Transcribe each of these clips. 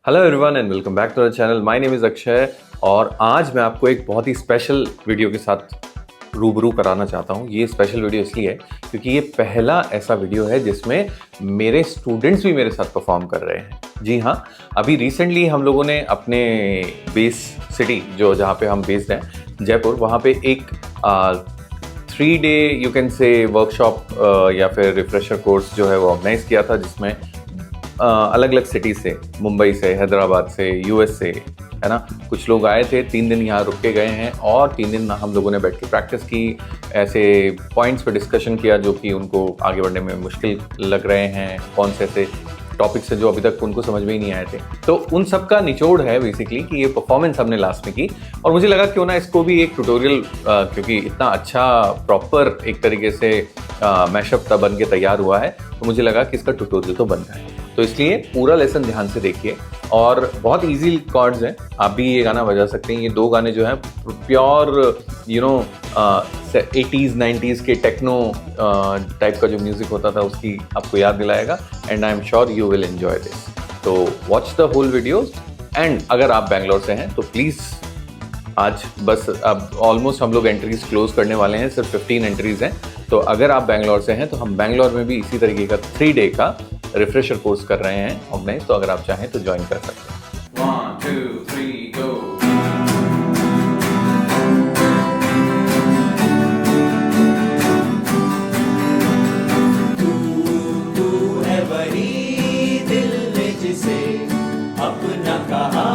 Hello everyone and welcome back to the channel. My name is Akshay और आज मैं आपको एक बहुत ही स्पेशल वीडियो के साथ रूबरू कराना चाहता हूँ। ये स्पेशल वीडियो इसलिए है क्योंकि ये पहला ऐसा वीडियो है जिसमें मेरे स्टूडेंट्स भी मेरे साथ परफॉर्म कर रहे हैं। जी हाँ, अभी रिसेंटली हम लोगों ने अपने बेस सिटी जो जहाँ पे हम बेस्ड हैं जयपुर, वहाँ पे एक 3 day you can say workshop या फिर रिफ्रेशर कोर्स जो है वो ऑर्गेनाइज किया था, जिसमें अलग अलग सिटी से, मुंबई से, हैदराबाद से, यूएस से, है ना, कुछ लोग आए थे। 3 दिन यहाँ रुक के गए हैं और 3 दिन हम लोगों ने बैठ के प्रैक्टिस की, ऐसे पॉइंट्स पे डिस्कशन किया जो कि उनको आगे बढ़ने में मुश्किल लग रहे हैं, कौन से ऐसे टॉपिक्स हैं जो अभी तक उनको समझ में ही नहीं आए थे। तो उन सब का निचोड़ है बेसिकली कि ये परफॉर्मेंस हमने लास्ट में की और मुझे लगा क्यों ना इसको भी एक ट्यूटोरियल, क्योंकि इतना अच्छा प्रॉपर एक तरीके से मैशअप तब बन के तैयार हुआ है, तो मुझे लगा कि इसका ट्यूटोरियल तो बन जाए। तो इसलिए पूरा लेसन ध्यान से देखिए और बहुत इजी कॉर्ड्स हैं, आप भी ये गाना बजा सकते हैं। ये 2 गाने जो हैं pure 80s 90s K techno type का जो म्यूजिक होता था उसकी आपको याद दिलाएगा and I am sure you will enjoy this. तो watch the whole video and अगर आप बैंगलोर से हैं तो प्लीज़ आज बस, अब ऑलमोस्ट हम लोग एंट्रीज क्लोज करने वाले हैं, सिर्फ 15 एंट्रीज हैं। तो अगर आप बैंगलोर से हैं तो हम बैंगलोर में भी इसी तरीके का 3 डे का रिफ्रेशर कोर्स कर रहे हैं ऑर्गेनाइज, तो अगर आप चाहें तो ज्वाइन कर सकते हैं। 1 2 3 गो। तू है वही दिल ने जिसे अपना कहा,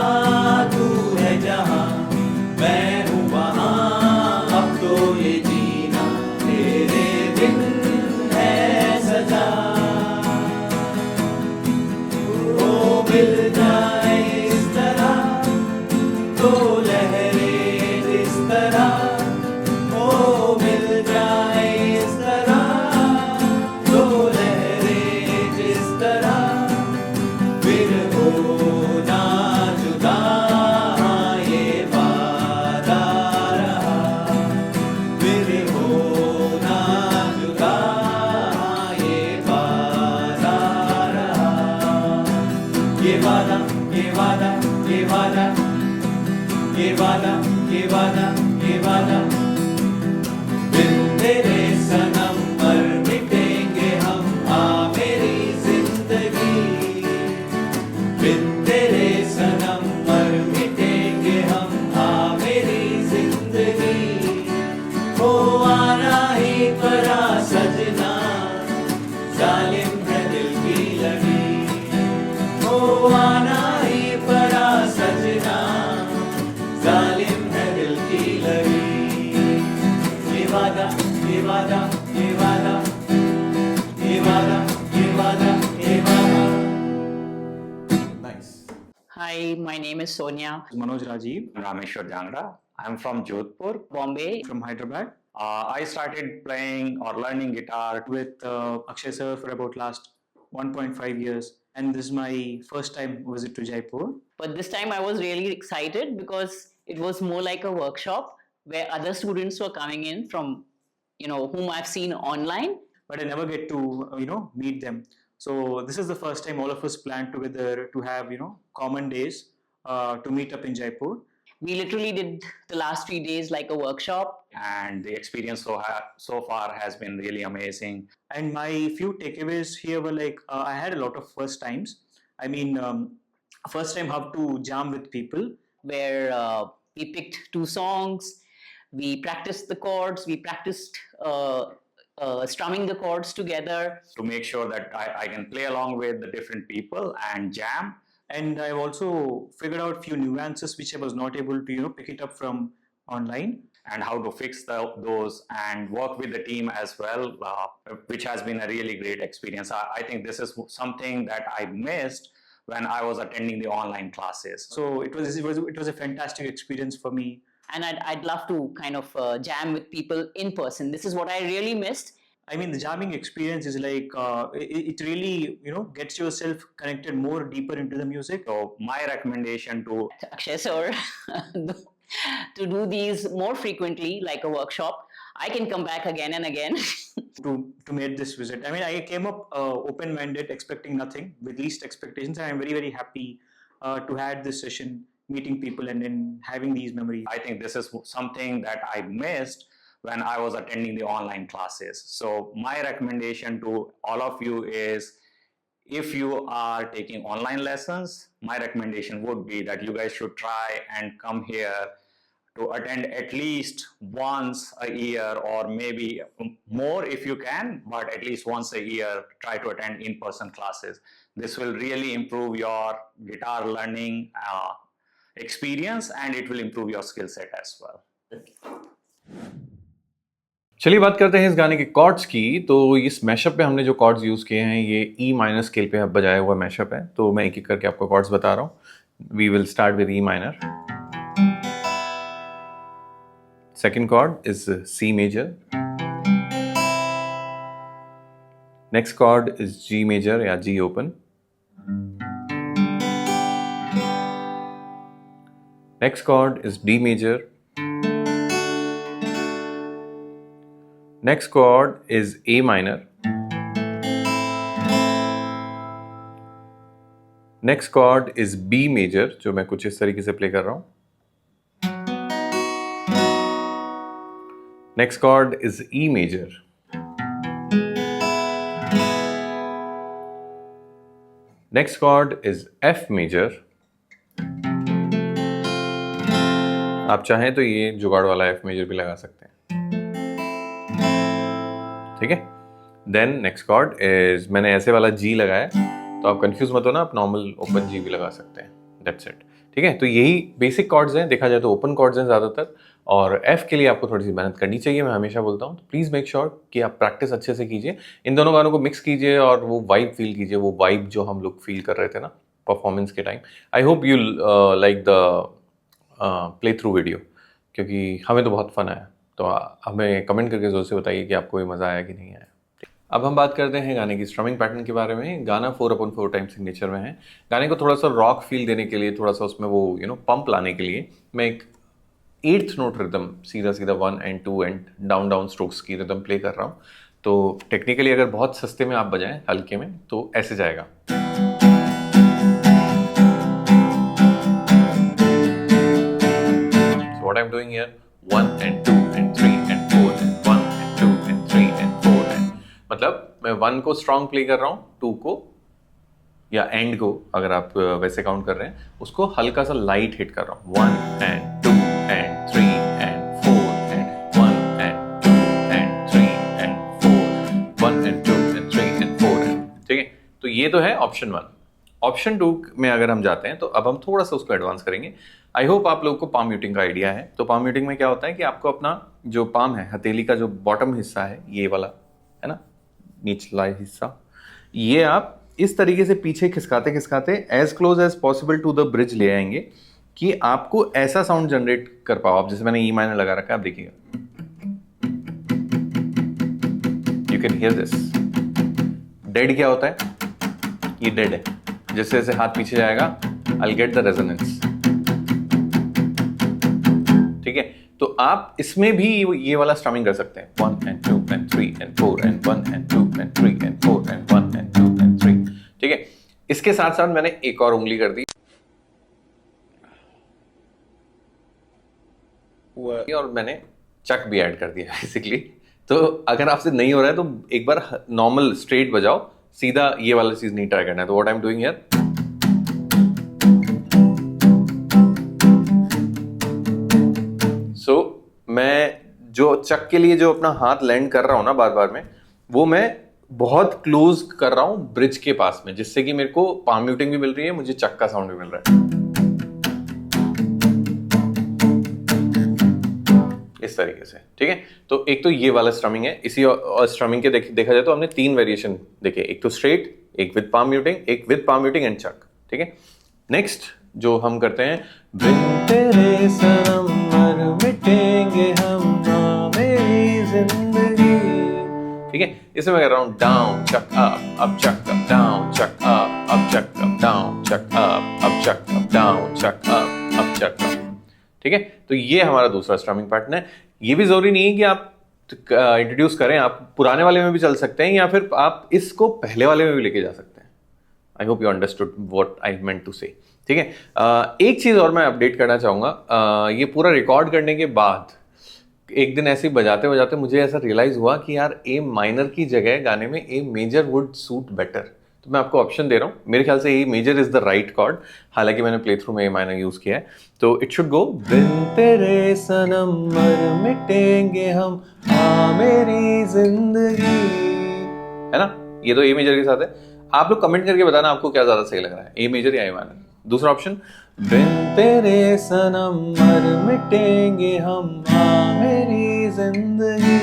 तू है जहां मैं हूं वहां, अब तो ये जीना तेरे बिन है सजा। ओ मिल जाए इस तरह तो लहरें इस तरह, ओ मिल जाए इस तरह तो लहरें जिस तरह, फिर होना जुदा ये वादा रहा, फिर होना जुदा ये वादा रहा। ये वादा ये वादा ये वादा ये वादा ये वादा ये वादा, बिन तेरे सनम पर मिटेंगे हम, हाँ मेरी जिंदगी। बिन तेरे सनम पर मिटेंगे हम, हाँ मेरी जिंदगी। हो आना ही परा सजना, जालिम है दिल की लगी। हो आना ही परा सजना, जालिम है दिल की लगी। ये वादा ये वादा ये वादा ये वादा ये वादा ये वादा। Nice. Hi, my name is Sonia. Manoj Rajiv, Rameshwar Jangra. I'm from Jodhpur. Bombay. from Hyderabad I started playing or learning guitar with Akshay sir for about last 1.5 years, and this is my first time visit to Jaipur. But this time I was really excited because it was more like a workshop where other students were coming in from, whom I've seen online. But I never get to meet them. So this is the first time all of us planned together to have common days to meet up in Jaipur. We literally did the last 3 days like a workshop. and the experience so far has been really amazing. And my few takeaways here were like I had a lot of first times. I mean, first time how to jam with people. Where we picked 2 songs, we practiced the chords, we practiced strumming the chords together. To make sure that I can play along with the different people and jam. And I've also figured out few nuances which I was not able to pick it up from online. And how to fix those and work with the team as well, which has been a really great experience. I think this is something that I missed when I was attending the online classes. So it was a fantastic experience for me. And I'd love to kind of jam with people in person. This is what I really missed. I mean, the jamming experience is like it really gets yourself connected more deeper into the music. So my recommendation to Akshay sir to do these more frequently like a workshop. I can come back again and again. to make this visit. I mean, I came up open-minded, expecting nothing, with least expectations, and I'm very, very happy to have this session, meeting people, and then having these memories? I think this is something that I missed when I was attending the online classes. So my recommendation to all of you is, if you are taking online lessons, my recommendation would be that you guys should try and come here to attend at least once a year, or maybe more if you can, but at least once a year, try to attend in-person classes. This will really improve your guitar learning experience, and it will improve your skill set as well. चलिए बात करते हैं इस गाने के chords की। तो इस मैशअप पे हमने जो कॉर्ड्स यूज़ किए हैं ये ई माइनर स्केल पे बजाया हुआ मैशअप है। तो मैं एक एक करके आपको कॉर्ड्स बता रहा हूँ। We will start with E minor. Second chord is C major. Next chord is G major या G open. Next chord is D major. Next chord is A minor. Next chord is B major, जो मैं कुछ इस तरीके से play कर रहा हूं। Next chord is E major. Next chord is F major. आप चाहें तो ये जुगाड़ वाला F major भी लगा सकते हैं, ठीक है। देन नेक्स्ट कॉर्ड इज, मैंने ऐसे वाला जी लगाया, तो आप कंफ्यूज मत हो ना, आप नॉर्मल ओपन जी भी लगा सकते हैं। दैट्स इट, ठीक है। तो यही बेसिक कॉर्ड्स हैं, देखा जाए तो ओपन कॉर्ड्स हैं ज़्यादातर, और एफ के लिए आपको थोड़ी सी मेहनत करनी चाहिए, मैं हमेशा बोलता हूँ। तो प्लीज़ मेक श्योर कि आप प्रैक्टिस अच्छे से कीजिए, इन दोनों गानों को मिक्स कीजिए और वो वाइब फील कीजिए, वो वाइब जो हम लोग फील कर रहे थे ना परफॉर्मेंस के time. I hope you like the play through video, क्योंकि हमें तो बहुत फन आया। तो हमें कमेंट करके ज़रूर से बताइए कि आपको ये मज़ा आया कि नहीं आया। अब हम बात करते हैं गाने की स्ट्रमिंग पैटर्न के बारे में। गाना 4/4 टाइम सिग्नेचर में है। गाने को थोड़ा सा रॉक फील देने के लिए, थोड़ा सा उसमें वो पंप लाने के लिए मैं एक 8th नोट रिदम सीधा 1 and 2 and down down strokes की रिदम प्ले कर रहा हूँ। तो टेक्निकली अगर बहुत सस्ते में आप बजाएं हल्के में तो ऐसे जाएगा। So what I'm doing here, 1 and 2 and 3 and 4 and 1 and 2 and 3 and 4 and, मतलब मैं 1 को स्ट्रॉन्ग प्ले कर रहा हूँ, 2 को या एंड को अगर आप वैसे काउंट कर रहे हैं उसको हल्का सा लाइट हिट कर रहा हूँ। 1 and 2 and 3 and 4 and 1 and 2 and 3 and 4, 1 and 2 and 3 and 4 and, ठीक है। तो ये तो है ऑप्शन 1। ऑप्शन 2 में अगर हम जाते हैं तो अब हम थोड़ा सा उसको एडवांस करेंगे। आई होप आप लोगों को पाम म्यूटिंग का आइडिया है। तो पाम म्यूटिंग में क्या होता है कि आपको अपना जो पाम है, हथेली का जो बॉटम हिस्सा है, ये वाला है ना, निचला हिस्सा, ये आप इस तरीके से पीछे खिसकाते खिसकाते as close as possible to the bridge ले आएंगे कि आपको ऐसा साउंड जनरेट कर पाओ आप। जैसे मैंने ई माइनर लगा रखा है, आप देखिएगा, you can hear this. Dead क्या होता है, ये डेड है। जैसे जैसे हाथ पीछे जाएगा, I will get the resonance, ठीक है। तो आप इसमें भी ये वाला स्ट्रमिंग कर सकते हैं, 1 and 2 and 3 and 4 and 1 and 2 and 3 and 4 and 1 and 2 and 3, ठीक है। इसके साथ साथ मैंने एक और उंगली कर दी और मैंने चक भी ऐड कर दिया बेसिकली। तो अगर आपसे नहीं हो रहा है तो एक बार नॉर्मल स्ट्रेट बजाओ, सीधा ये वाला चीज नहीं ट्राई करना है। तो what I am doing here, so मैं जो चक के लिए जो अपना हाथ लैंड कर रहा हूं ना बार बार में, वो मैं बहुत क्लोज कर रहा हूं ब्रिज के पास में, जिससे कि मेरे को पाम म्यूटिंग भी मिल रही है, मुझे चक का साउंड भी मिल रहा है इस तरीके से, ठीक है। तो एक तो ये वाला स्ट्रमिंग है। इसी स्ट्रमिंग के देखा जाए तो हमने 3 वेरिएशन देखे, एक तो स्ट्रेट, एक विद पाम म्यूटिंग, एक विद पाम म्यूटिंग एंड चक, ठीक है। नेक्स्ट जो हम करते हैं, बिन तेरे सनम मर मिटेंगे हम मेरी जिंदगी, ठीक है। इसमें मैं कर रहा हूं डाउन चक अप चक अप, डाउन चक अप चक अप, डाउन चक अप चक अप, डाउन चक अप चक अप, ठीक है। तो ये हमारा दूसरा स्ट्रमिंग पैटर्न है। ये भी जरूरी नहीं है कि आप इंट्रोड्यूस करें, आप पुराने वाले में भी चल सकते हैं या फिर आप इसको पहले वाले में भी लेके जा सकते हैं। I hope you understood what I meant to say. ठीक है। एक चीज़ और मैं अपडेट करना चाहूँगा, ये पूरा रिकॉर्ड करने के बाद एक दिन ऐसे ही बजाते बजाते मुझे ऐसा रियलाइज़ हुआ कि यार ए माइनर की जगह गाने में ए मेजर वुड सूट बेटर। तो मैं आपको ऑप्शन दे रहा हूँ, मेरे ख्याल से A major is the right chord, हालांकि मैंने प्ले थ्रू में ए माइनर यूज़ किया है। तो इट शुड गो, बिन तेरे सनम मर मिटेंगे हम, हाँ मेरी जिंदगी, है ना। ये तो ए मेजर के साथ है। आप लोग कमेंट करके बताना आपको क्या ज़्यादा सही लग रहा है, ए मेजर या ए माइनर। दूसरा ऑप्शन, बिन तेरे सनम मर मिटेंगे हम, हाँ मेरी जिंदगी।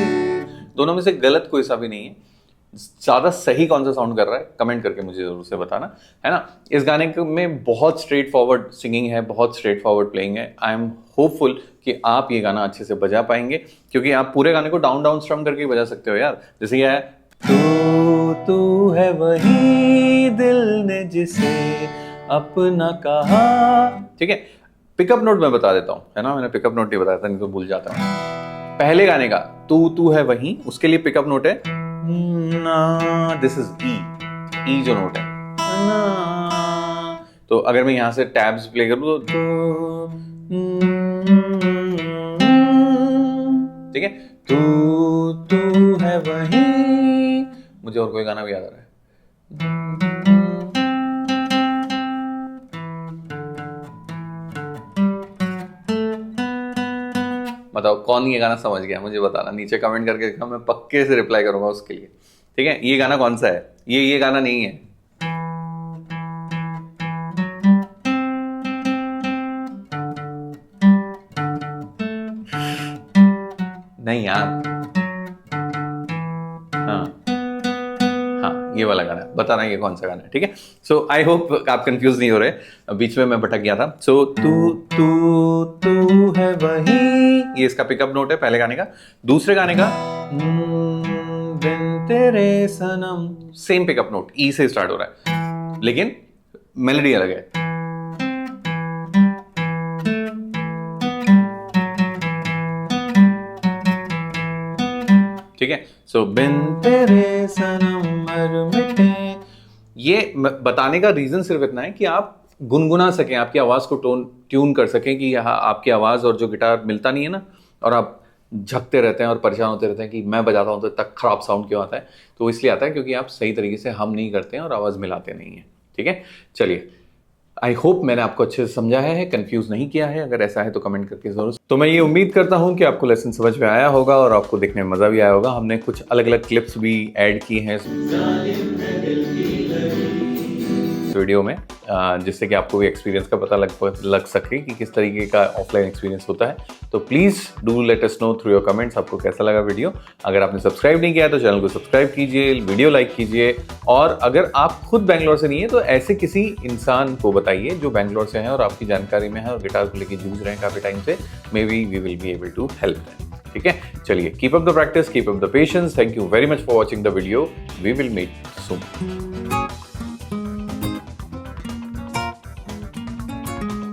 दोनों में से गलत कोई सा भी नहीं है, ज़्यादा सही कौन सा साउंड कर रहा है कमेंट करके मुझे ज़रूर से बताना, है ना। इस गाने में बहुत स्ट्रेट फॉरवर्ड सिंगिंग है, बहुत स्ट्रेट फॉरवर्ड प्लेइंग है। आई एम होपफुल कि आप ये गाना अच्छे से बजा पाएंगे, क्योंकि आप पूरे गाने को डाउन डाउन स्ट्रम करके बजा सकते हो यार। जैसे ये है, तू है वही दिल ने जिसे अपना कहा, ठीक है। पिकअप नोट मैं बता देता हूँ, है ना, मैंने पिकअप नोट नहीं बताया था, नहीं तो भूल जाता हूँ। पहले गाने का तू है वही, उसके लिए पिकअप नोट है ना, दिस इज ई जो नोट है ना। तो अगर मैं यहाँ से टैब्स प्ले करूँ तो ठीक है, तू है वही। मुझे और कोई गाना भी याद आ रहा है, बताओ कौन ये गाना समझ गया, मुझे बताना नीचे कमेंट करके, मैं पक्के से रिप्लाई करूंगा उसके लिए, ठीक है। ये गाना कौन सा है, ये गाना नहीं है। नहीं यार, हाँ ये वाला गाना, बताना ये कौन सा गाना है, ठीक है। सो आई होप आप कंफ्यूज नहीं हो रहे, बीच में मैं भटक गया था। सो तू है वही, ये इसका पिकअप नोट है पहले गाने का। दूसरे गाने का बिन तेरे सनम, सेम पिकअप नोट, ई से स्टार्ट हो रहा है, लेकिन मेलोडी अलग है। ठीक है। सो बिन तेरे सनम मर मिटे, ये बताने का रीजन सिर्फ इतना है कि आप गुनगुना सकें, आपकी आवाज को ट्यून कर सकें कि यहाँ आपकी आवाज और जो गिटार मिलता नहीं है ना, और आप झकते रहते हैं और परेशान होते रहते हैं कि मैं बजाता हूं तो इतना खराब साउंड क्यों आता है। तो इसलिए आता है क्योंकि आप सही तरीके से हम नहीं करते हैं और आवाज मिलाते नहीं है, ठीक है। चलिए, आई होप मैंने आपको अच्छे से समझाया है, कंफ्यूज नहीं किया है। अगर ऐसा है तो कमेंट करके जरूर। तो मैं ये उम्मीद करता हूं कि आपको लेसन समझ में आया होगा और आपको देखने में मजा भी आया होगा। हमने कुछ अलग अलग क्लिप्स भी ऐड की हैं इस वीडियो में, जिससे कि आपको भी एक्सपीरियंस का पता लग सके कि किस तरीके का ऑफलाइन एक्सपीरियंस होता है। तो please do let us know through your comments, आपको कैसा लगा वीडियो। अगर आपने सब्सक्राइब नहीं किया है तो चैनल को सब्सक्राइब कीजिए, वीडियो लाइक कीजिए, और अगर आप खुद बैंगलोर से नहीं है तो ऐसे किसी इंसान को बताइए जो बैंगलोर से है और आपकी जानकारी में है और गिटार को लेकर जूझ रहे हैं काफ़ी टाइम से। Maybe we will be able to help them, ठीक है। चलिए, keep up the practice, keep up the patience. Thank you very much for watching the video. We will meet soon.